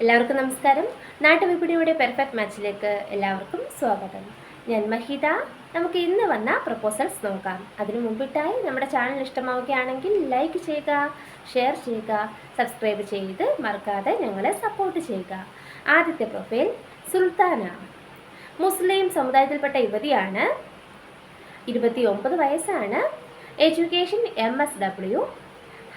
എല്ലാവർക്കും നമസ്കാരം. നാട്ടുവിപണിയുടെ പെർഫെക്റ്റ് മാച്ചിലേക്ക് എല്ലാവർക്കും സ്വാഗതം. ഞാൻ മഹിത. നമുക്ക് ഇന്ന് വന്ന പ്രപ്പോസൽസ് നോക്കാം. അതിനു മുമ്പിട്ടായി നമ്മുടെ ചാനൽ ഇഷ്ടമാവുകയാണെങ്കിൽ ലൈക്ക് ചെയ്യുക, ഷെയർ ചെയ്യുക, സബ്സ്ക്രൈബ് ചെയ്ത് മറക്കാതെ ഞങ്ങളെ സപ്പോർട്ട് ചെയ്യുക. ആദ്യത്തെ പ്രൊഫൈൽ സുൽത്താന. മുസ്ലിം സമുദായത്തിൽപ്പെട്ട യുവതിയാണ്. 29 വയസ്സാണ്. Education MSW.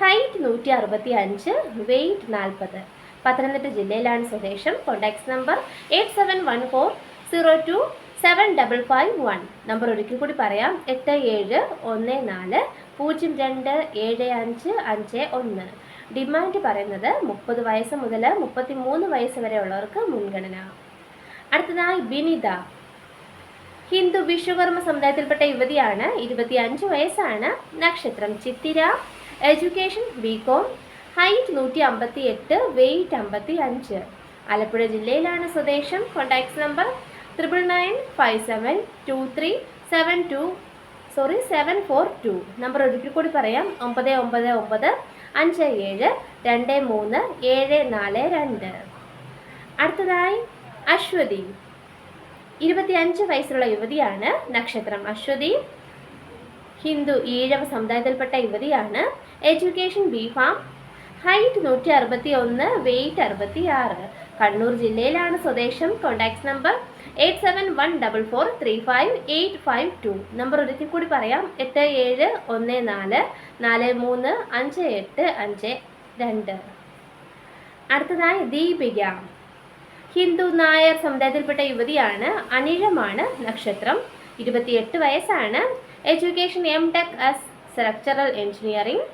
Height 165, weight 40. Pathanamthitta ജില്ലയിലാണ് സ്വദേശം. Contacts number 8714027551. നമ്പർ ഒരിക്കൽ കൂടി പറയാം, 8714027551. ഡിമാൻഡ് പറയുന്നത് 30 വയസ്സ് മുതൽ 33 വയസ്സ് വരെയുള്ളവർക്ക് മുൻഗണന. അടുത്തതായി ബിനിത. ഹിന്ദു വിശ്വകർമ്മ സമുദായത്തിൽപ്പെട്ട യുവതിയാണ്. 25 വയസ്സാണ്. നക്ഷത്രം Chithira. Education BCom. Height 158, weight 55. Alappuzha ജില്ലയിലാണ് സ്വദേശം. Contacts number 9995722742. നമ്പർ ഒരിക്കൽ കൂടി പറയാം, 9995723742. അടുത്തതായി അശ്വതി. 25 വയസ്സുള്ള യുവതിയാണ്. നക്ഷത്രം അശ്വതി. ഹിന്ദു ഈഴവ സമുദായത്തിൽപ്പെട്ട യുവതിയാണ്. Education BPharm. Height 161, weight 66. Kannur ജില്ലയിലാണ് സ്വദേശം. Contacts number 8714435852. നമ്പർ ഒരിക്കൽ കൂടി പറയാം, 8714435852. അടുത്തതായി ദീപിക. ഹിന്ദു നായർ സമുദായത്തിൽപ്പെട്ട യുവതിയാണ്. അനിഴമാണ്. നക്ഷത്രം. 28 വയസ്സാണ്. Education MTech structural engineering.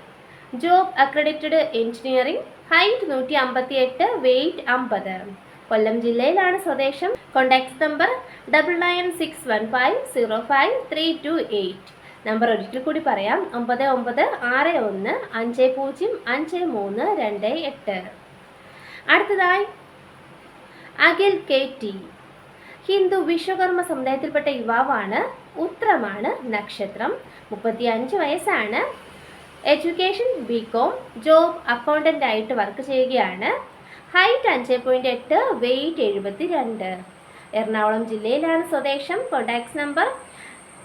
Job accredited engineering. Height 158, weight 50. Kollam ജില്ലയിലാണ് സ്വദേശം. Contacts number 9961505328. നമ്പർ ഒരിക്കൽ കൂടി പറയാം, 9961505328. അടുത്തതായി അഖിൽ KT. ഹിന്ദു വിശ്വകർമ്മ സമുദായത്തിൽപ്പെട്ട യുവാവാണ്. ഉത്രമാണ്. നക്ഷത്രം. 35 വയസ്സാണ്. Education BCom. ജോബ് അക്കൗണ്ടൻ്റ് ആയിട്ട് വർക്ക് ചെയ്യുകയാണ്. Height 5.8, weight 72. എറണാകുളം ജില്ലയിലാണ് സ്വദേശം. Contacts number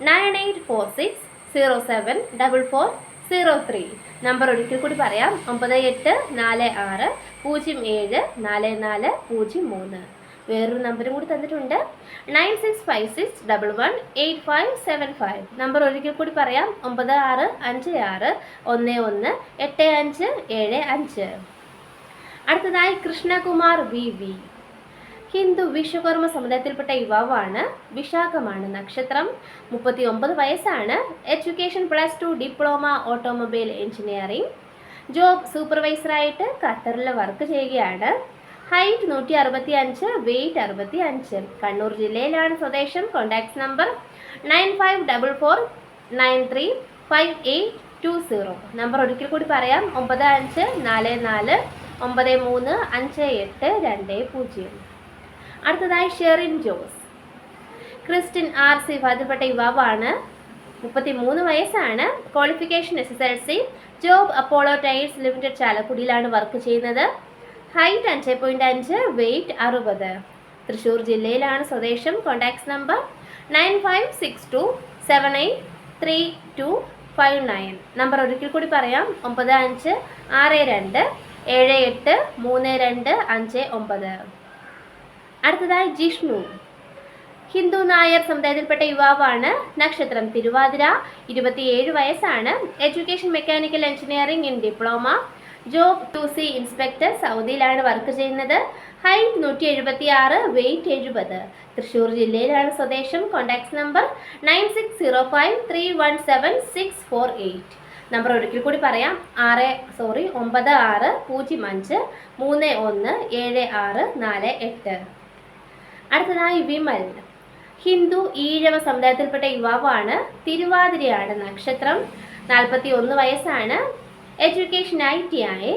9846074403. നമ്പർ ഒരിക്കൽ കൂടി പറയാം, 9846074403. വേറൊരു നമ്പറും കൂടി തന്നിട്ടുണ്ട്, 9656118575. നമ്പർ ഒരിക്കൽ കൂടി പറയാം, 9656118575. അടുത്തതായി കൃഷ്ണകുമാർ VV. ഹിന്ദു വിശ്വകർമ്മ സമുദായത്തിൽപ്പെട്ട യുവാവാണ്. വിശാഖമാണ്. നക്ഷത്രം. 39 വയസ്സാണ്. Education +2 diploma automobile engineering. Job സൂപ്പർവൈസറായിട്ട് ഖത്തറിൽ വർക്ക് ചെയ്യുകയാണ്. Height 165, weight 65. കണ്ണൂർ ജില്ലയിലാണ് സ്വദേശം. Contacts number 9544935820. നമ്പർ ഒരിക്കൽ കൂടി പറയാം, 9544935820. അടുത്തതായി ഷെറിൻ ജോസ്. ക്രിസ്ത്യൻ RC വിഭാഗത്തിൽപ്പെട്ട യുവാവാണ്. 33 വയസ്സാണ്. Qualification SSLC. Job Apollo tiles limited ചാലക്കുടിയിലാണ് വർക്ക് ചെയ്യുന്നത്. Height 5.5, weight 60. തൃശ്ശൂർ ജില്ലയിലാണ് സ്വദേശം. Contacts number 9562783259. നമ്പർ ഒരിക്കൽ കൂടി പറയാം, 9562783259. അടുത്തതായി ജിഷ്ണു. ഹിന്ദു നായർ സമുദായത്തിൽപ്പെട്ട യുവാവാണ്. നക്ഷത്രം തിരുവാതിര. 27 വയസ്സാണ്. Education mechanical engineering in diploma. Job 2C inspector. സൗദിയിലാണ് വർക്ക് ചെയ്യുന്നത്. Height 176, weight 70. തൃശ്ശൂർ ജില്ലയിലാണ് സ്വദേശം. Contacts number 9605317648. നമ്പർ ഒരിക്കൽ കൂടി പറയാം, 9605317648. അടുത്തതായി വിമൽ. ഹിന്ദു ഈഴവ സമുദായത്തിൽപ്പെട്ട യുവാവാണ്. തിരുവാതിരയാണ്. നക്ഷത്രം. 41 വയസ്സാണ്. Education ITI.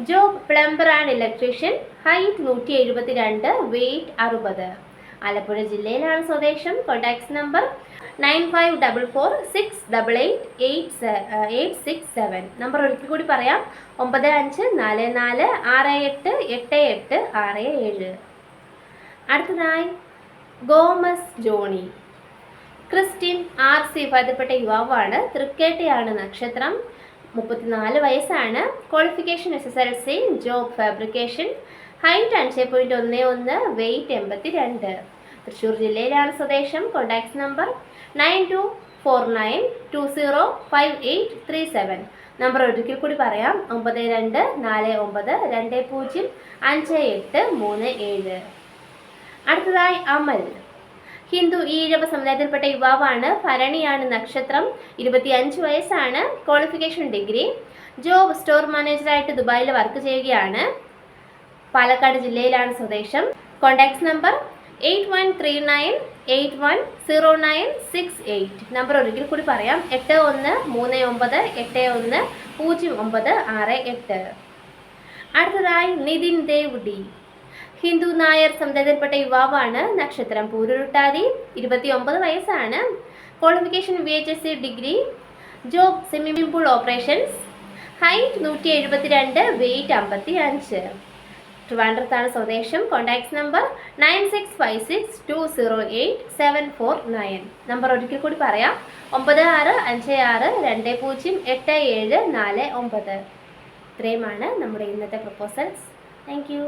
Job plumber and electrician. Height 172, weight 60. Alappuzha ജില്ലയിലാണ് സ്വദേശം. Contacts number 9544688867. നമ്പർ ഒരിക്കൽ കൂടി പറയാം, 9544688867. അടുത്തതായി ഗോമസ് ജോണി. ക്രിസ്ത്യൻ RC വിഭാഗത്തിൽപ്പെട്ട യുവാവാണ്. തൃക്കേട്ടയാണ് നക്ഷത്രം. 34 വയസ്സാണ്. Qualification SSLC, job fabrication. Height 5.11, weight 82. Thrissur ജില്ലയിലാണ് സ്വദേശം. Contact number 9249205837. നമ്പർ ഒരിക്കൽ കൂടി പറയാം, 9249205837. അടുത്തതായി അമൽ. ഹിന്ദു ഈഴവ സമുദായത്തിൽപ്പെട്ട യുവാവാണ്. ഭരണിയാണ് നക്ഷത്രം. 25 വയസ്സാണ്. Qualification degree. ജോബ് സ്റ്റോർ മാനേജറായിട്ട് ദുബായിൽ വർക്ക് ചെയ്യുകയാണ്. പാലക്കാട് ജില്ലയിലാണ് സ്വദേശം. Contact number 8139810968. നമ്പർ ഒരിക്കൽ കൂടി പറയാം, 8139810968. അടുത്തതായി നിതിൻ ദേവ് D. ഹിന്ദു നായർ സമുദായത്തിൽപ്പെട്ട യുവാവാണ്. നക്ഷത്രം പൂരുരുട്ടാതി. 29 വയസ്സാണ്. Qualification VHSC degree. Job swimming pool operations. Height 172, weight 55. ട്രിവാൻഡ്രത്താണ് സ്വദേശം. Contact number 9656208749. നമ്പർ ഒരിക്കൽ കൂടി പറയാം, 9656208749. ഇത്രയുമാണ് നമ്മുടെ ഇന്നത്തെ പ്രപ്പോസൽസ്. Thank you.